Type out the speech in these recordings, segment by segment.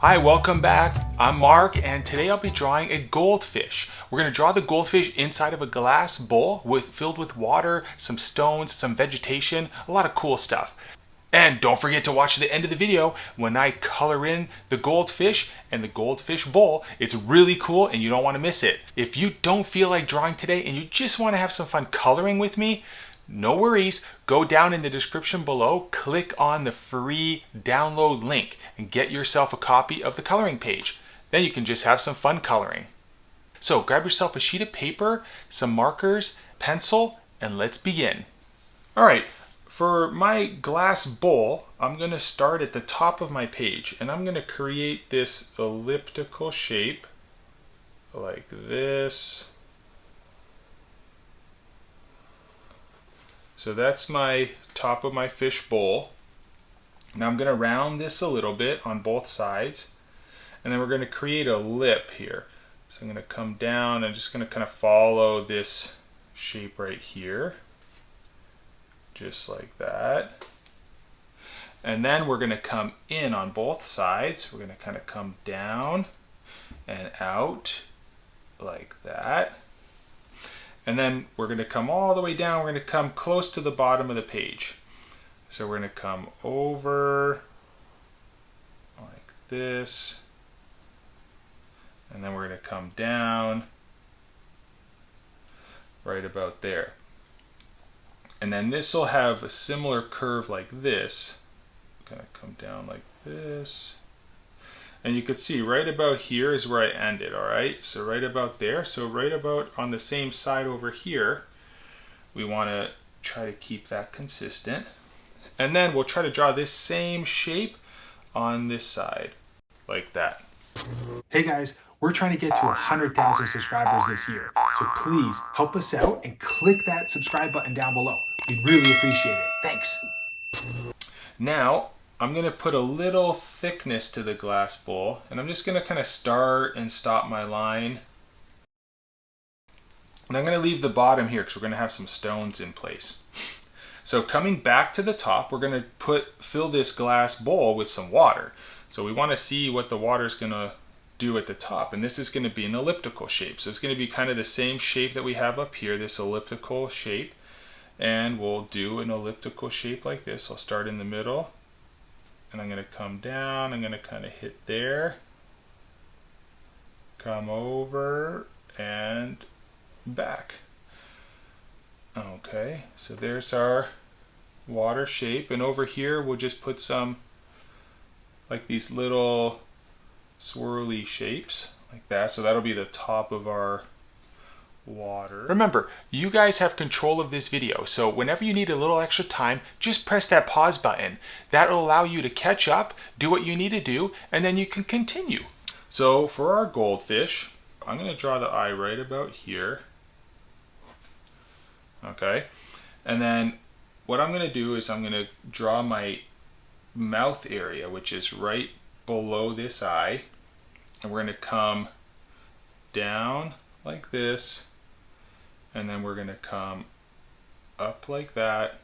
Hi, welcome back. I'm Mark, and today I'll be drawing a goldfish. We're going to draw the goldfish inside of a glass bowl filled with water, some stones, some vegetation, a lot of cool stuff. And don't forget to watch the end of the video when I color in the goldfish and the goldfish bowl. It's really cool and you don't want to miss it. If you don't feel like drawing today and you just want to have some fun coloring with me, no worries, go down in the description below, click on the free download link and get yourself a copy of the coloring page. Then you can just have some fun coloring. So grab yourself a sheet of paper, some markers, pencil, and let's begin. All right, for my glass bowl, I'm going to start at the top of my page and I'm going to create this elliptical shape like this. So that's my top of my fish bowl. Now I'm going to round this a little bit on both sides. And then we're going to create a lip here. So I'm going to come down and just going to kind of follow this shape right here. Just like that. And then we're going to come in on both sides. We're going to kind of come down and out like that. And then we're going to come all the way down. We're going to come close to the bottom of the page. So we're going to come over like this. And then we're going to come down right about there. And then this will have a similar curve like this. Kind of come down like this. And you can see right about here is where I ended, all right? So right about there. So right about on the same side over here, we want to try to keep that consistent. And then we'll try to draw this same shape on this side, like that. Hey guys, we're trying to get to 100,000 subscribers this year. So please help us out and click that subscribe button down below. We'd really appreciate it. Thanks. Now, I'm going to put a little thickness to the glass bowl, and I'm just going to kind of start and stop my line. And I'm going to leave the bottom here because we're going to have some stones in place. So coming back to the top, we're going to fill this glass bowl with some water. So we want to see what the water is going to do at the top, and this is going to be an elliptical shape. So it's going to be kind of the same shape that we have up here, this elliptical shape. And we'll do an elliptical shape like this. I'll start in the middle. And I'm going to come down, I'm going to kind of hit there, come over and back. Okay, so there's our water shape, and over here we'll just put some like these little swirly shapes like that. So that'll be the top of our water. Remember, you guys have control of this video, so whenever you need a little extra time, just press that pause button. That'll allow you to catch up, do what you need to do, and then you can continue. So for our goldfish, I'm going to draw the eye right about here. Okay, and then what I'm going to do is I'm going to draw my mouth area, which is right below this eye, and we're going to come down like this. And then we're going to come up like that.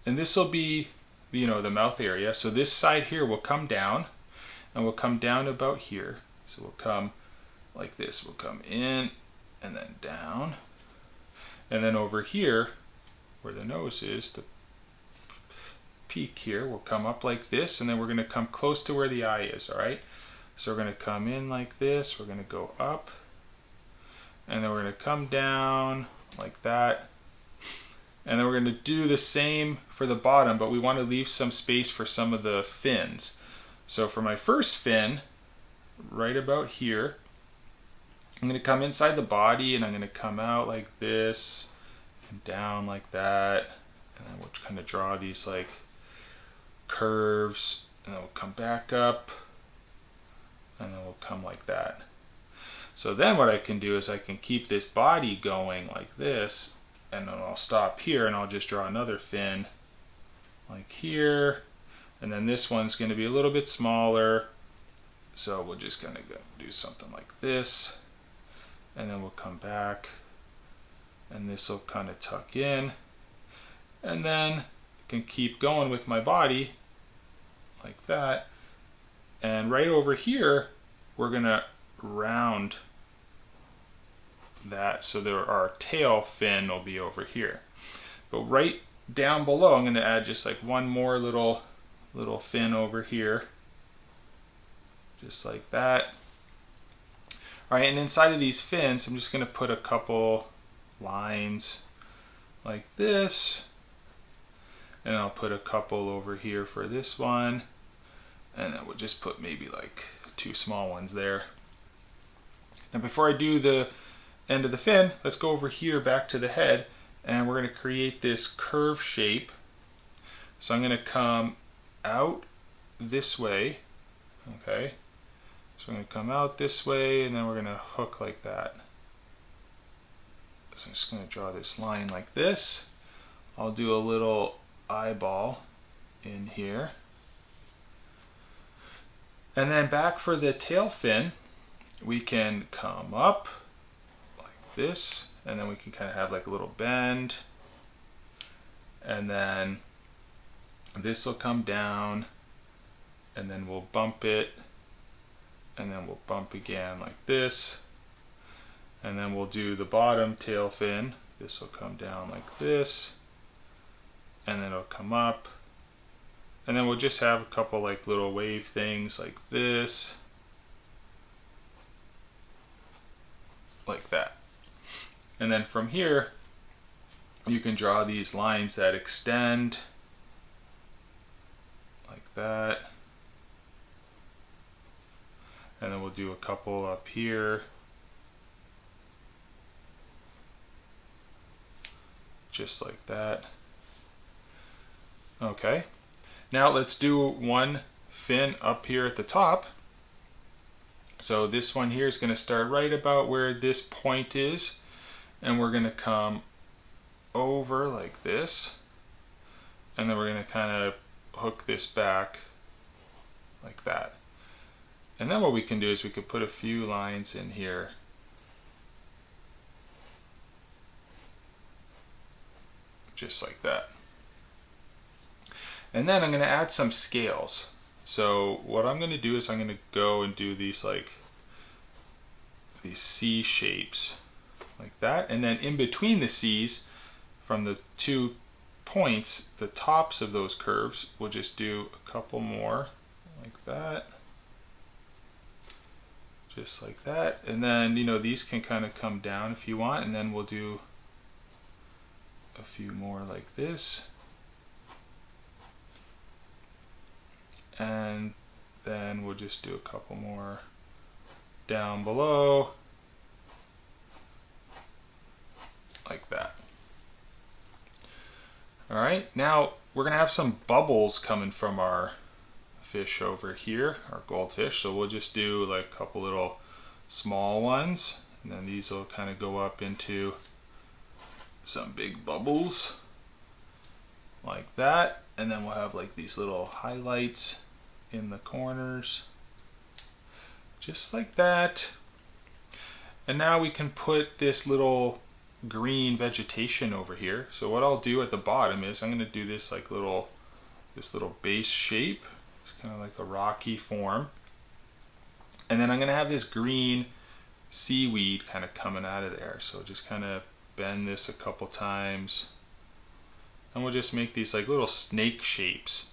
And this will be, the mouth area. So this side here will come down, and we'll come down about here. So we'll come like this. We'll come in and then down. And then over here, where the nose is, the peak here, we'll come up like this, and then we're going to come close to where the eye is, all right? So we're going to come in like this. We're going to go up. And then we're going to come down like that. And then we're going to do the same for the bottom, but we want to leave some space for some of the fins. So for my first fin, right about here, I'm going to come inside the body and I'm going to come out like this and down like that. And then we'll kind of draw these like curves, and then we'll come back up and then we'll come like that. So then what I can do is I can keep this body going like this, and then I'll stop here and I'll just draw another fin like here. And then this one's going to be a little bit smaller. So we'll just kind of do something like this. And then we'll come back. And this will kind of tuck in. And then I can keep going with my body like that. And right over here, we're gonna round that so that our tail fin will be over here. But right down below, I'm gonna add just like one more little fin over here. Just like that. All right, and inside of these fins, I'm just gonna put a couple lines like this. And I'll put a couple over here for this one. And then we'll just put maybe like 2 small ones there. Now before I do the end of the fin, let's go over here back to the head, and we're gonna create this curve shape. So I'm gonna come out this way, okay? So I'm gonna come out this way, and then we're gonna hook like that. So I'm just gonna draw this line like this. I'll do a little eyeball in here. And then back for the tail fin, we can come up like this, and then we can kind of have like a little bend. And then this will come down, and then we'll bump it, and then we'll bump again like this. And then we'll do the bottom tail fin. This will come down like this, and then it'll come up. And then we'll just have a couple like little wave things like this, like that. And then from here, you can draw these lines that extend like that. And then we'll do a couple up here. Just like that. Okay. Now let's do one fin up here at the top. So this one here is going to start right about where this point is, and we're going to come over like this, and then we're going to kind of hook this back like that. And then what we can do is we could put a few lines in here. Just like that. And then I'm going to add some scales. So what I'm going to do is I'm going to go and do these like these C shapes like that. And then in between the C's, from the 2 points, the tops of those curves, we'll just do a couple more like that. Just like that. And then, you know, these can kind of come down if you want. And then we'll do a few more like this. And then we'll just do a couple more down below like that. All right, now we're gonna have some bubbles coming from our fish over here, our goldfish. So we'll just do like a couple little small ones, and then these will kind of go up into some big bubbles like that. And then we'll have like these little highlights in the corners, just like that. And now we can put this little green vegetation over here. So what I'll do at the bottom is I'm going to do this like this little base shape. It's kind of like a rocky form. And then I'm going to have this green seaweed kind of coming out of there. So just kind of bend this a couple times. And we'll just make these like little snake shapes.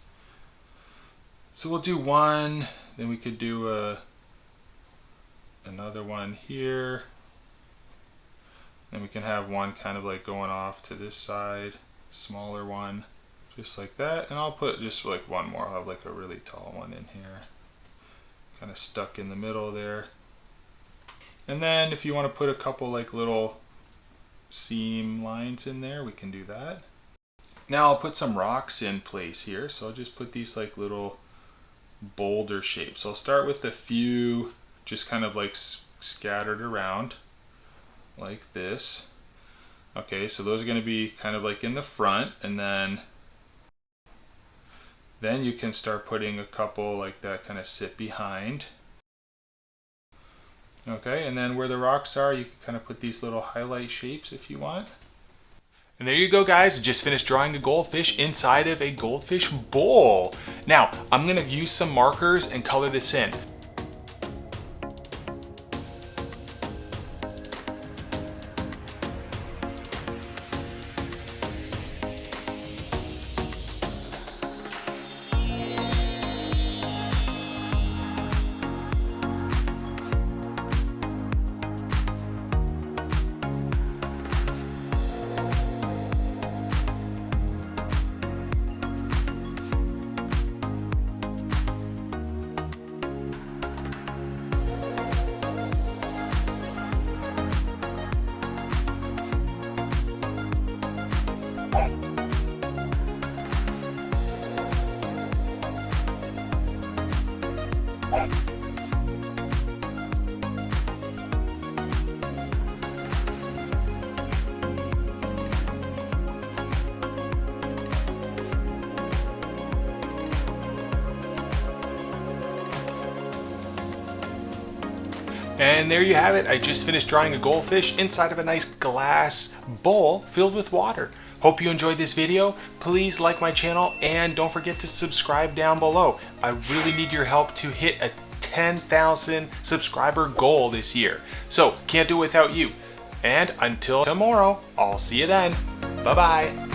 So we'll do one, then we could do another one here. Then we can have one kind of like going off to this side, smaller one, just like that. And I'll put just like one more. I'll have like a really tall one in here, kind of stuck in the middle there. And then if you want to put a couple like little seam lines in there, we can do that. Now I'll put some rocks in place here. So I'll just put these like little boulder shapes. So I'll start with a few just kind of like scattered around like this. Okay, so those are going to be kind of like in the front, and then you can start putting a couple like that kind of sit behind. Okay, and then where the rocks are, you can kind of put these little highlight shapes if you want. And there you go, guys. Just finished drawing a goldfish inside of a goldfish bowl. Now, I'm gonna use some markers and color this in. And there you have it. I just finished drawing a goldfish inside of a nice glass bowl filled with water. Hope you enjoyed this video. Please like my channel and don't forget to subscribe down below. I really need your help to hit a 10,000 subscriber goal this year. So can't do it without you. And until tomorrow, I'll see you then. Bye-bye.